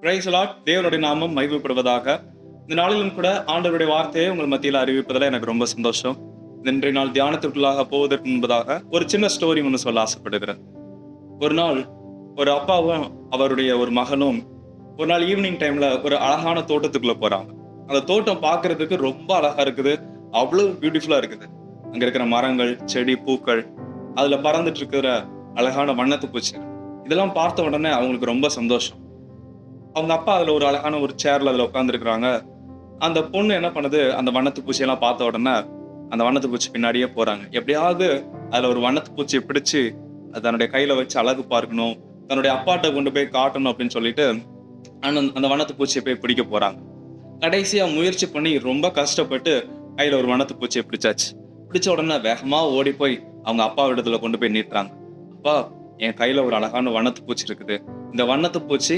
Price Lord. தேவனுடைய நாமம் மகிமைப்படுவதாக. இந்த நாளிலும் கூட ஆண்டவருடைய வார்த்தையை உங்கள் மத்தியில் அறிவிப்பதில் எனக்கு ரொம்ப சந்தோஷம். இன்றைய நாள் தியானத்திற்குள்ளாக போவதற்கு முன்பதாக ஒரு சின்ன ஸ்டோரி ஒன்று சொல்ல ஆசைப்படுகிறேன். ஒரு நாள் ஒரு அப்பாவும் அவருடைய ஒரு மகனும் ஒரு நாள் ஈவினிங் டைம்ல ஒரு அழகான தோட்டத்துக்குள்ள போறாங்க. அந்த தோட்டம் பார்க்கறதுக்கு ரொம்ப அழகா இருக்குது, அவ்வளவு பியூட்டிஃபுல்லா இருக்குது. அங்க இருக்கிற மரங்கள், செடி, பூக்கள், அதுல பறந்துட்டு இருக்கிற அழகான வண்ணத்து பூச்சி, இதெல்லாம் பார்த்த உடனே அவங்களுக்கு ரொம்ப சந்தோஷம். அவங்க அப்பா அதுல ஒரு அழகான ஒரு சேர்ல அதுல உட்காந்துருக்குறாங்க. அந்த பொண்ணு என்ன பண்ணுது, அந்த வண்ணத்து பூச்சியெல்லாம் பார்த்த உடனே அந்த வண்ணத்து பூச்சி பின்னாடியே போறாங்க. எப்படியாவது அதுல ஒரு வண்ணத்து பூச்சியை பிடிச்சு அது தன்னுடைய கையில வச்சு அழகு பார்க்கணும், தன்னுடைய அப்பாட்ட கொண்டு போய் காட்டணும் அப்படின்னு சொல்லிட்டு அந்த வண்ணத்து பூச்சியை போய் பிடிக்க போறாங்க. கடைசியா முயற்சி பண்ணி ரொம்ப கஷ்டப்பட்டு கையில ஒரு வண்ணத்து பூச்சியை பிடிச்சாச்சு. பிடிச்ச உடனே வேகமா ஓடி போய் அவங்க அப்பா இடத்துல கொண்டு போய் நீட்டுறாங்க. அப்பா, என் கையில ஒரு அழகான வண்ணத்து பூச்சி இருக்குது. இந்த வண்ணத்து பூச்சி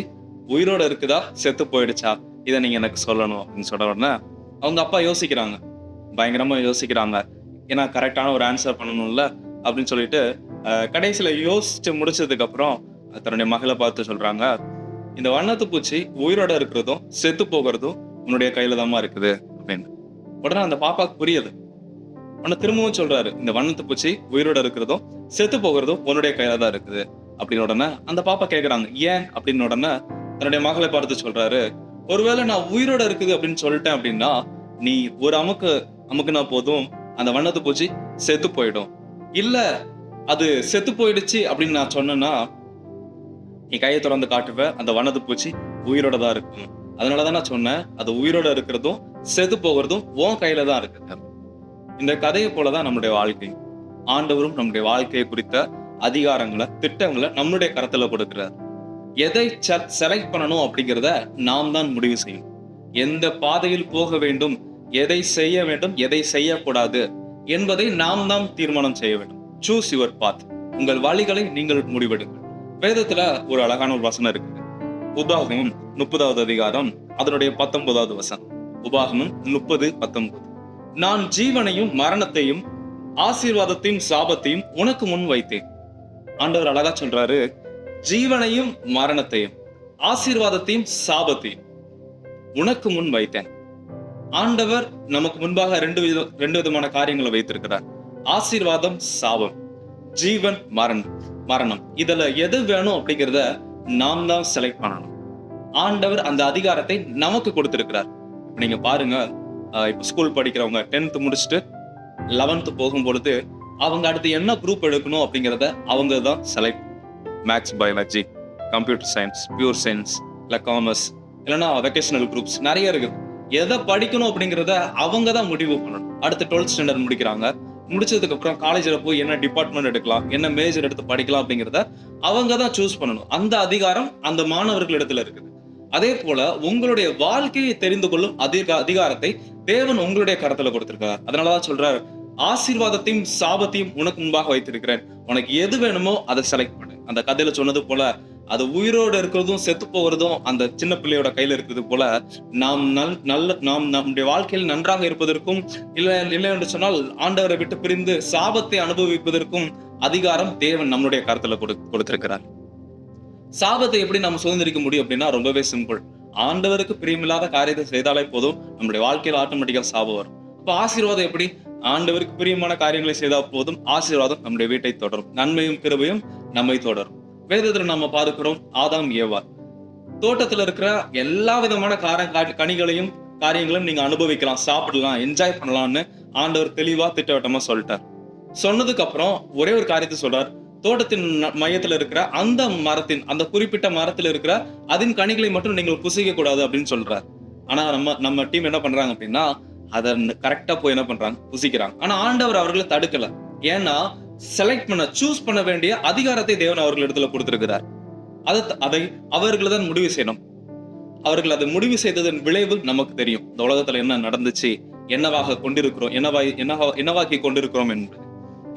உயிரோட இருக்குதா செத்து போயிடுச்சா, இதை நீங்க எனக்கு சொல்லணும் அப்படின்னு சொன்ன உடனே அவங்க அப்பா யோசிக்கிறாங்க, பயங்கரமா யோசிக்கிறாங்க. ஏன்னா கரெக்டான ஒரு ஆன்சர் பண்ணணும்ல அப்படின்னு சொல்லிட்டு கடைசியில யோசிச்சு முடிச்சதுக்கு அப்புறம் தன்னுடைய மகளை பார்த்து சொல்றாங்க, இந்த வண்ணத்து பூச்சி உயிரோட இருக்கிறதும் செத்து போகிறதும் உன்னுடைய கையில தாமா இருக்குது அப்படின்னு. உடனே அந்த பாப்பாக்கு புரியுது. உடனே திரும்பவும் சொல்றாரு, இந்த வண்ணத்து பூச்சி உயிரோட இருக்கிறதும் செத்து போகிறதும் உன்னுடைய கையில தான் இருக்குது அப்படின்னு. உடனே அந்த பாப்பா கேட்கறாங்க, ஏன் அப்படின்னு. உடனே தன்னுடைய மகளை பார்த்து சொல்றாரு, ஒருவேளை நான் உயிரோட இருக்குது அப்படின்னு சொல்லிட்டேன் அப்படின்னா நீ ஒரு அமுக்குனா போதும் அந்த வண்ணத்து பூச்சி செத்து போயிடும். இல்ல அது செத்து போயிடுச்சு அப்படின்னு நான் சொன்னேன்னா நீ கையை திறந்து காட்டுவ, அந்த வண்ணத்து பூச்சி உயிரோட தான் இருக்கும். அதனாலதான் நான் சொன்னேன், அது உயிரோட இருக்கிறதும் செத்து போகிறதும் உன் கையில தான் இருக்குது. இந்த கதையை போலதான் நம்முடைய வாழ்க்கை. ஆண்டவரும் நம்முடைய வாழ்க்கையை குறித்த அதிகாரங்களை, திட்டங்களை நம்முடைய கரத்துல கொடுக்கிறார். எதை செலக்ட் பண்ணணும் அப்படிங்கிறத நாம் தான் முடிவு செய்யும். எந்த பாதையில் போக வேண்டும், எதை செய்ய வேண்டும், எதை செய்யக்கூடாது என்பதை நாம் தான் தீர்மானம் செய்ய வேண்டும். Choose your path. உங்கள் வழிகளை நீங்கள் முடிவெடுங்கள். வேதத்துல ஒரு அழகான ஒரு வசனம் இருக்குது. உபாகமம் 30வது அதிகாரம் அதனுடைய 19வது வசனம். உபாகமம் 30:19. நான் ஜீவனையும் மரணத்தையும் ஆசீர்வாதத்தையும் சாபத்தையும் உனக்கு முன் வைத்தேன். ஆண்டவர் அழகா சொல்றாரு, ஜீவனையும் மரணத்தையும் ஆசீர்வாதத்தையும் சாபத்தையும் உனக்கு முன் வைத்தேன். ஆண்டவர் நமக்கு முன்பாக ரெண்டு விதமான காரியங்களை வைத்திருக்கிறார். ஆசீர்வாதம், சாபம், ஜீவன், மரணம். இதுல எது வேணும் அப்படிங்கிறத நாம் தான் செலக்ட் பண்ணணும். ஆண்டவர் அந்த அதிகாரத்தை நமக்கு கொடுத்திருக்கிறார். நீங்க பாருங்க, இப்ப ஸ்கூல் படிக்கிறவங்க 10th முடிச்சுட்டு 11th போகும் பொழுது அவங்க அடுத்து என்ன குரூப் எடுக்கணும் அப்படிங்கிறத அவங்க தான் select. Maths, biology, computer science, pure science, இல்ல காமர்ஸ், இல்லைன்னா வெக்கேஷனல் குரூப்ஸ் நிறைய இருக்கு. எதை படிக்கணும் அப்படிங்கிறத அவங்க தான் முடிவு பண்ணணும். அடுத்து 12th ஸ்டாண்டர்ட் முடிக்கிறாங்க. முடிச்சதுக்கு அப்புறம் காலேஜ்ல போய் என்ன டிபார்ட்மெண்ட் எடுக்கலாம், என்ன மேஜர் எடுத்து படிக்கலாம் அப்படிங்கிறத அவங்க தான் சூஸ் பண்ணணும். அந்த அதிகாரம் அந்த மாணவர்கள் இடத்துல இருக்குது. அதே போல உங்களுடைய வாழ்க்கையை தெரிந்து கொள்ளும் அதிகாரத்தை தேவன் உங்களுடைய கரத்துல கொடுத்திருக்கிறார். அதனாலதான் சொல்றாரு, ஆசீர்வாதத்தையும் சாபத்தையும் உனக்கு முன்பாக வைத்திருக்கிறேன், உனக்கு எது வேணுமோ அதை செலக்ட் பண்ணு. அந்த கதையில சொன்னது போல அது உயிரோடு இருக்கிறதும் செத்து போகிறதும் அந்த சின்ன பிள்ளையோட கையில இருக்கிறது போல நாம் நம்முடைய வாழ்க்கையில் நன்றாக இருப்பதற்கும் இல்லை என்று சொன்னால் ஆண்டவரை விட்டு பிரிந்து சாபத்தை அனுபவிப்பதற்கும் அதிகாரம் தேவன் நம்மளுடைய கருத்துல கொடுத்திருக்கிறார். சாபத்தை எப்படி நம்ம சுதந்திரிக்க முடியும் அப்படின்னா ரொம்பவே சிம்பிள். ஆண்டவருக்கு பிரியமில்லாத காரியத்தை செய்தாலே போதும் நம்மளுடைய வாழ்க்கையில் ஆட்டோமேட்டிக்கா சாபம் வரும். அப்ப ஆசீர்வாதம் எப்படி? ஆண்டவருக்கு பிரியமான காரியங்களை செய்தால் போதும் ஆசீர்வாதம் நம்முடைய வீட்டை தொடரும், நன்மையும் கிருபையும் நம்மை தொடரும். வேதத்துல நம்ம பார்க்கிறோம், ஆதாம் ஏவாள் தோட்டத்துல இருக்கிற எல்லா விதமான கனிகளையும் காரியங்களையும் நீங்க அனுபவிக்கலாம், சாப்பிடலாம், என்ஜாய் பண்ணலாம்னு ஆண்டவர் தெளிவா திட்டவட்டமா சொல்லிட்டார். சொன்னதுக்கு அப்புறம் ஒரே ஒரு காரியத்தை சொல்றார், தோட்டத்தின் மையத்துல இருக்கிற அந்த மரத்தின், அந்த குறிப்பிட்ட மரத்துல இருக்கிற அதன் கனிகளை மட்டும் நீங்கள் புசிக்க கூடாது அப்படின்னு சொல்றாரு. ஆனா நம்ம டீம் என்ன பண்றாங்க அப்படின்னா அதை கரெக்டா போய் என்ன பண்றாங்க, புசிக்கிறாங்க. ஆனா ஆண்டவர் அவர்களை தடுக்கல. ஏன்னா செலக்ட் பண்ண, சூஸ் பண்ண வேண்டிய அதிகாரத்தை தேவன் அவர்கள் இடத்துல கொடுத்திருக்கிறார். அதை அவர்கள் தான் முடிவு செய்யணும். அவர்கள் அதை முடிவு செய்ததன் விளைவு நமக்கு தெரியும். இந்த உலகத்துல என்ன நடந்துச்சு, என்னவாக கொண்டிருக்கிறோம், என்னவாக்கி கொண்டிருக்கிறோம் என்று.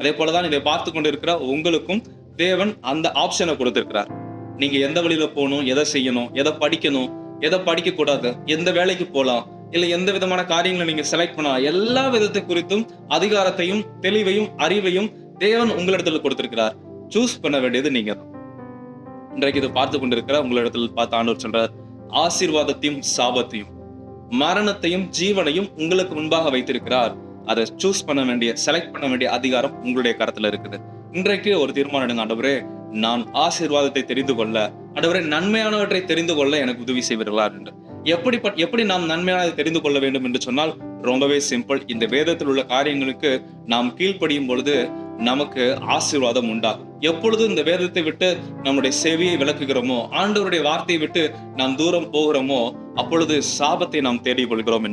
அதே போலதான் இதை பார்த்து கொண்டிருக்கிற உங்களுக்கும் தேவன் அந்த ஆப்ஷனை கொடுத்திருக்கிறார். நீங்க எந்த வழியில போகணும், எதை செய்யணும், எதை படிக்கணும், எதை படிக்க கூடாது, எந்த வேலைக்கு போகலாம், இல்ல எந்த விதமான காரியங்களை நீங்க செலக்ட் பண்ணலாம், எல்லா விதத்தை குறித்தும் அதிகாரத்தையும் தெளிவையும் அறிவையும் தேவன் உங்களிடத்துல கொடுத்திருக்கிறார். சூஸ் பண்ண வேண்டியது நீங்க தான். இன்றைக்கு இதை பார்த்து கொண்டிருக்கிற உங்களிடத்துல பார்த்து ஆண்டவர் சொல்றார், ஆசீர்வாதத்தையும் சாபத்தையும், மரணத்தையும் ஜீவனையும் உங்களுக்கு முன்பாக வைத்திருக்கிறார். அதை சூஸ் பண்ண வேண்டிய, செலக்ட் பண்ண வேண்டிய அதிகாரம் உங்களுடைய கரத்துல இருக்குது. இன்றைக்கு ஒரு தீர்மானம் எடுங்க. ஆண்டவரே, நான் ஆசீர்வாதத்தை தெரிந்து கொள்ள, ஆண்டவரே நன்மையானவற்றை தெரிந்து கொள்ள எனக்கு உதவி செய்வீர்களா என்று. எப்படி நாம் நன்மையானதை தெரிந்து கொள்ள வேண்டும் என்று சொன்னால் ரொம்பவே சிம்பிள். இந்த வேதத்தில் உள்ள காரியங்களுக்கு நாம் கீழ்ப்படியும் பொழுது நமக்கு ஆசீர்வாதம் உண்டாகும். எப்பொழுது இந்த வேதத்தை விட்டு நம்முடைய செவியை விளக்குகிறோமோ, ஆண்டவருடைய வார்த்தையை விட்டு நாம் தூரம் போகிறோமோ, அப்பொழுது சாபத்தை நாம் தேடிக் கொள்கிறோம்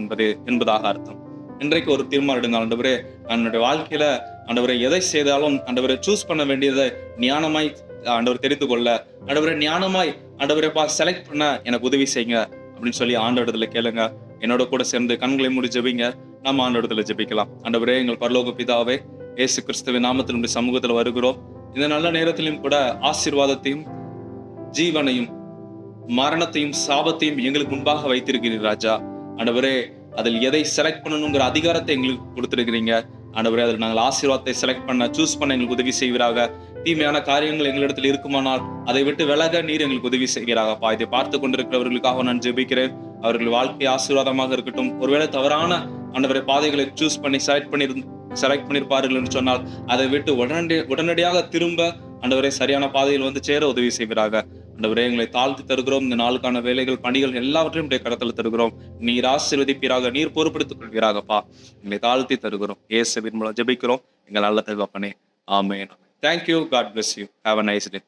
என்பதாக அர்த்தம். இன்றைக்கு ஒரு தீர்மானம் எடுங்க. ஆண்டவரே, என்னுடைய வாழ்க்கையில ஆண்டவரை எதை செய்தாலும் ஆண்டவரை சூஸ் பண்ண வேண்டியதை ஞானமாய் ஆண்டவர் தெரிந்து கொள்ள, ஆண்டவரை ஞானமாய் ஆண்டவரை செலக்ட் பண்ண எனக்கு உதவி செய்யுங்க அப்படின்னு சொல்லி ஆண்டவரிடத்துல கேளுங்க. என்னோட கூட சேர்ந்து கண்களை மூடி ஜெபிங்க. நம்ம ஆண்டவரிடத்துல ஜெபிக்கலாம். ஆண்டவரே, எங்கள் பரலோக பிதாவே, இயேசு கிறிஸ்துவின் நாமத்தில் நம்முடைய சமூகத்துல வருகிறோம். இந்த நல்ல நேரத்திலும் கூட ஆசீர்வாதத்தையும் ஜீவனையும் மரணத்தையும் சாபத்தையும் எங்களுக்கு முன்பாக வைத்திருக்கிறீர் ராஜா. ஆண்டவரே, அதில் எதை செலக்ட் பண்ணணுங்கிற அதிகாரத்தை எங்களுக்கு கொடுத்திருக்கிறீங்க. ஆண்டவரே, அதில் நாங்கள் ஆசீர்வாதத்தை செலக்ட் பண்ண, சூஸ் பண்ண எங்களுக்கு உதவி செய்வீராக. தீமையான காரியங்கள் எங்களிடத்தில் இருக்குமானால் அதை விட்டு விலக நீர் எங்களுக்கு உதவி செய்கிறாகப்பா. இதை பார்த்து கொண்டிருக்கிறவர்களுக்காக நான் ஜெபிக்கிறேன். அவர்கள் வாழ்க்கை ஆசீர்வாதமாக இருக்கட்டும். ஒருவேளை தவறான ஆண்டவரை பாதைகளை சூஸ் பண்ணி செலக்ட் பண்ணியிருப்பார்கள் என்று சொன்னால் அதை விட்டு உடனடியாக திரும்ப ஆண்டவரை சரியான பாதையில் வந்து சேர உதவி செய்வீராக. ஆண்டவரே, எங்களை தாழ்த்தி தருகிறோம். இந்த நாளுக்கான வேலைகள், பணிகள் எல்லாவற்றையும் கடத்தில் தருகிறோம். நீர் ஆசீர்வதிப்பீராக, நீர் பொறுப்படுத்திக் கொள்வீராகப்பா. எங்களை தாழ்த்தி தருகிறோம். இயேசுவின் மூலம் ஜெபிக்கிறோம் எங்கள் நல்ல தகப்பனே. ஆமென். Thank you. God bless you. Have a nice day.